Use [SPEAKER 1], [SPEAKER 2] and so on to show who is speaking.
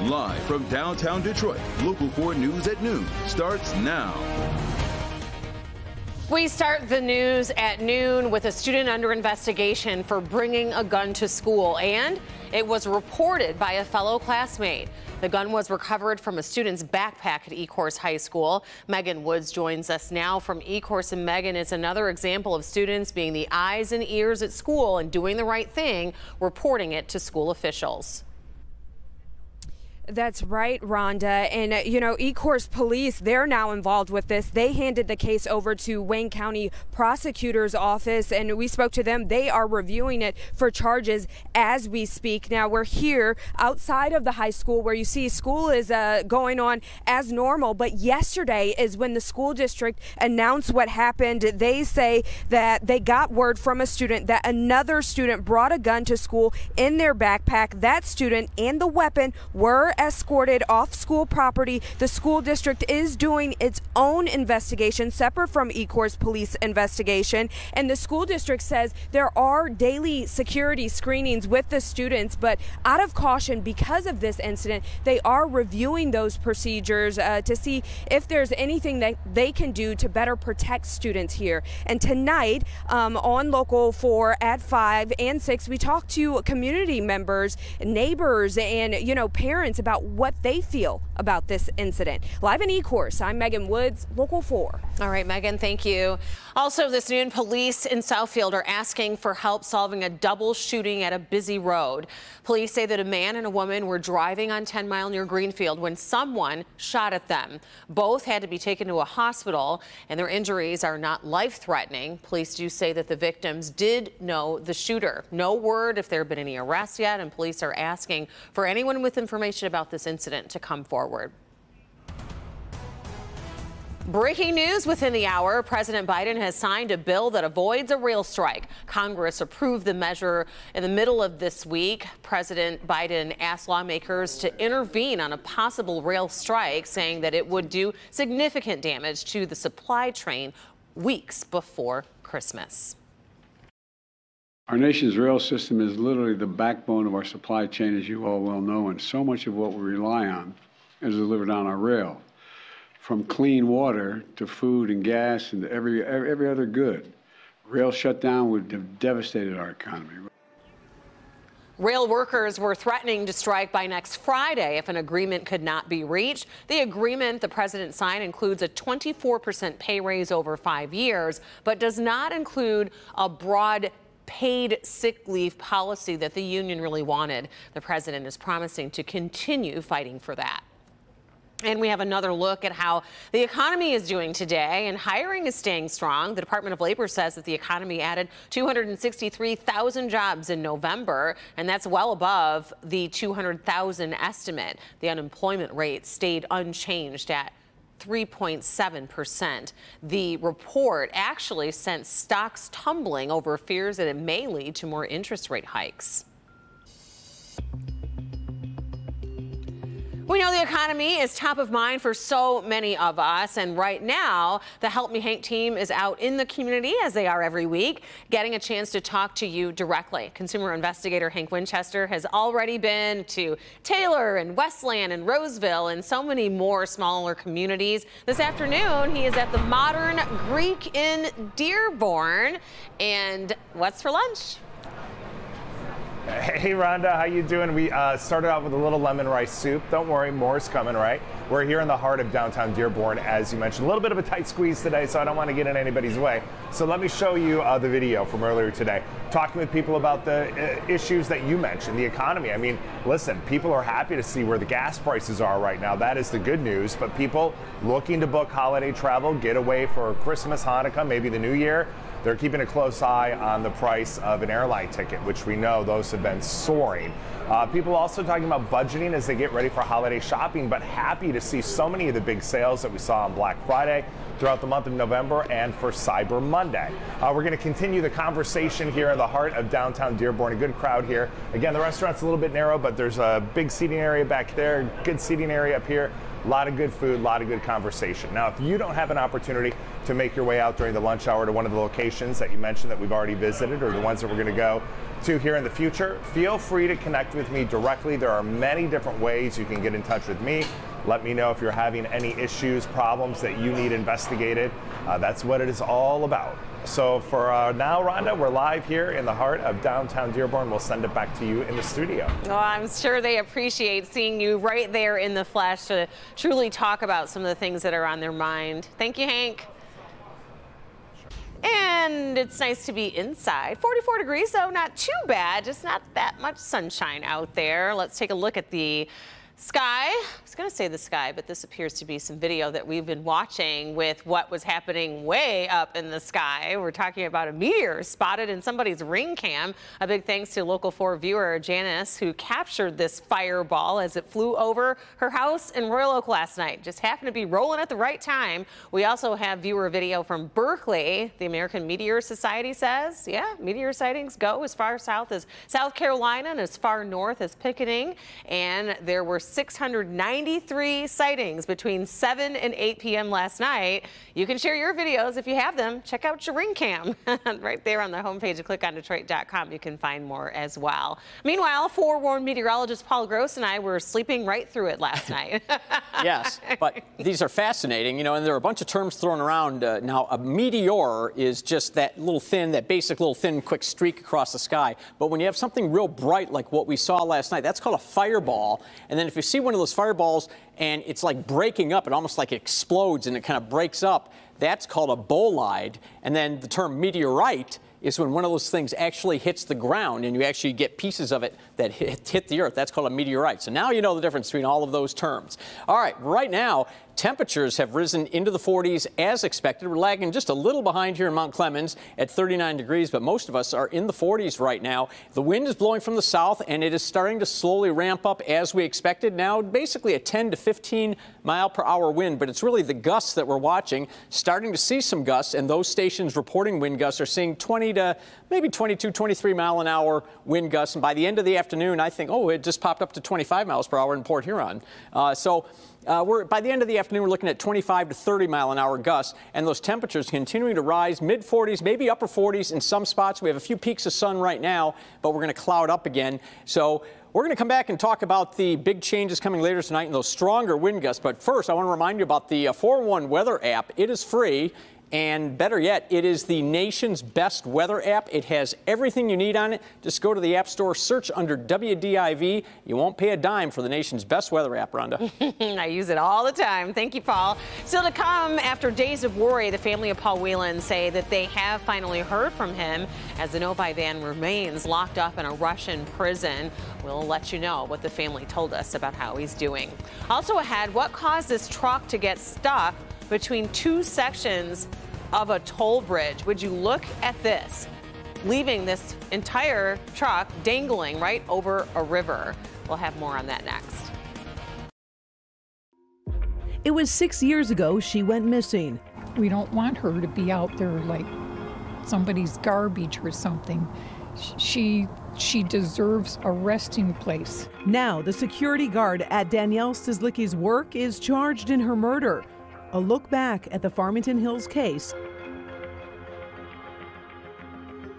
[SPEAKER 1] Live from downtown Detroit, Local 4 News at noon starts now.
[SPEAKER 2] We start the news at noon with a student under investigation for bringing a gun to school, and it was reported by a fellow classmate. The gun was recovered from a student's backpack at Ecorse High School. Megan Woods joins us now from Ecorse. And Megan, it's another example of students being the eyes and ears at school and doing the right thing, reporting it to school officials.
[SPEAKER 3] That's right, Rhonda. And, you know, Ecorse police, they're now involved with this. They handed the case over to Wayne County Prosecutor's Office, and we spoke to them. They are reviewing it for charges as we speak. Now, we're here outside of the high school where you see school is going on as normal. But yesterday is when the school district announced what happened. They say that they got word from a student that another student brought a gun to school in their backpack. That student and the weapon were escorted off school property. The school district is doing its own investigation separate from Ecorse police investigation, and the school district says there are daily security screenings with the students, but out of caution because of this incident, they are reviewing those procedures to see if there's anything that they can do to better protect students here. And tonight on Local 4 at 5 and 6, we talked to community members, neighbors, and parents about what they feel about this incident. Live in Ecorse, I'm Megan Woods, Local 4.
[SPEAKER 2] All right, Megan, thank you. Also this noon, police in Southfield are asking for help solving a double shooting at a busy road. Police say that a man and a woman were driving on 10 Mile near Greenfield when someone shot at them. Both had to be taken to a hospital, and their injuries are not life-threatening. Police do say that the victims did know the shooter. No word if there have been any arrests yet, and police are asking for anyone with information about this incident to come forward. Breaking news within the hour, President Biden has signed a bill that avoids a rail strike. Congress approved the measure in the middle of this week. President Biden asked lawmakers to intervene on a possible rail strike, saying that it would do significant damage to the supply train weeks before Christmas.
[SPEAKER 4] Our nation's rail system is literally the backbone of our supply chain, as you all well know, and so much of what we rely on is delivered on our rail. From clean water to food and gas and every other good. Rail shutdown would have devastated our economy.
[SPEAKER 2] Rail workers were threatening to strike by next Friday if an agreement could not be reached. The agreement the president signed includes a 24% pay raise over 5 years, but does not include a broad paid sick leave policy that the union really wanted. The president is promising to continue fighting for that. And we have another look at how the economy is doing today, and hiring is staying strong. The Department of Labor says that the economy added 263,000 jobs in November, and that's well above the 200,000 estimate. The unemployment rate stayed unchanged at 3.7%. The report actually sent stocks tumbling over fears that it may lead to more interest rate hikes. We know the economy is top of mind for so many of us, and right now the Help Me Hank team is out in the community, as they are every week, getting a chance to talk to you directly. Consumer investigator Hank Winchester has already been to Taylor and Westland and Roseville and so many more smaller communities. This afternoon he is at the Modern Greek in Dearborn. And what's for lunch?
[SPEAKER 5] Hey Rhonda, how you doing? We started out with a little lemon rice soup. Don't worry, more's coming, right? We're here in the heart of downtown Dearborn, as you mentioned. A little bit of a tight squeeze today, so I don't want to get in anybody's way. So let me show you the video from earlier today, talking with people about the issues that you mentioned, the economy. I mean, listen, people are happy to see where the gas prices are right now. That is the good news. But people looking to book holiday travel, get away for Christmas, Hanukkah, maybe the New Year, they're keeping a close eye on the price of an airline ticket, which we know those have been soaring. People also talking about budgeting as they get ready for holiday shopping, but happy to see so many of the big sales that we saw on Black Friday throughout the month of November and for Cyber Monday. We're going to continue the conversation here in the heart of downtown Dearborn. A good crowd here. Again, the restaurant's a little bit narrow, but there's a big seating area back there, good seating area up here. A lot of good food, a lot of good conversation. Now, if you don't have an opportunity to make your way out during the lunch hour to one of the locations that you mentioned that we've already visited, or the ones that we're going to go to here in the future, feel free to connect with me directly. There are many different ways you can get in touch with me. Let me know if you're having any issues, problems that you need investigated. That's what it is all about. So for now, Rhonda, we're live here in the heart of downtown Dearborn. We'll send it back to you in the studio.
[SPEAKER 2] Well, I'm sure they appreciate seeing you right there in the flesh to truly talk about some of the things that are on their mind. Thank you, Hank. And it's nice to be inside. 44 degrees, though, not too bad, just not that much sunshine out there. Let's take a look at the sky. I was going to say the sky, but this appears to be some video that we've been watching with what was happening way up in the sky. We're talking about a meteor spotted in somebody's ring cam. A big thanks to Local 4 viewer Janice, who captured this fireball as it flew over her house in Royal Oak last night. Just happened to be rolling at the right time. We also have viewer video from Berkeley. The American Meteor Society says, yeah, meteor sightings go as far south as South Carolina and as far north as Picketing. And there were 693 sightings between 7 and 8 p.m. last night. You can share your videos if you have them. Check out your ring cam right there on the homepage of clickondetroit.com. You can find more as well. Meanwhile, forewarned meteorologist Paul Gross and I were sleeping right through it last night.
[SPEAKER 6] Yes, but these are fascinating, you know, and there are a bunch of terms thrown around. Now, a meteor is just that little thin, that basic little thin, quick streak across the sky. But when you have something real bright like what we saw last night, that's called a fireball. And then if you see one of those fireballs and it's like breaking up, it almost like explodes and it kind of breaks up, that's called a bolide. And then the term meteorite is when one of those things actually hits the ground and you actually get pieces of it that hit the earth. That's called a meteorite. So now you know the difference between all of those terms. All right, right now, temperatures have risen into the 40s as expected. We're lagging just a little behind here in Mount Clemens at 39 degrees, but most of us are in the 40s right now. The wind is blowing from the south, and it is starting to slowly ramp up as we expected. Now, basically a 10 to 15 mile per hour wind, but it's really the gusts that we're watching. Starting to see some gusts, and those stations reporting wind gusts are seeing 20 to maybe 22, 23 mile an hour wind gusts. And by the end of the afternoon, I think, oh, it just popped up to 25 miles per hour in Port Huron. By the end of the afternoon, we're looking at 25 to 30 mile an hour gusts, and those temperatures continuing to rise, mid-40s, maybe upper 40s in some spots. We have a few peaks of sun right now, but we're going to cloud up again. So we're going to come back and talk about the big changes coming later tonight and those stronger wind gusts. But first, I want to remind you about the 411 weather app. It is free. And better yet, it is the nation's best weather app. It has everything you need on it. Just go to the App Store, search under WDIV. You won't pay a dime for the nation's best weather app, Rhonda.
[SPEAKER 2] I use it all the time. Thank you, Paul. Still to come, after days of worry, the family of Paul Whelan say that they have finally heard from him as the Novi van remains locked up in a Russian prison. We'll let you know what the family told us about how he's doing. Also ahead, what caused this truck to get stuck between two sections of a toll bridge? Would you look at this, leaving this entire truck dangling right over a river? We'll have more on that next.
[SPEAKER 7] It was 6 years ago she went missing.
[SPEAKER 8] We don't want her to be out there like somebody's garbage or something. She deserves a resting place.
[SPEAKER 7] Now the security guard at Danielle Stislicki's work is charged in her murder. A look back at the Farmington Hills case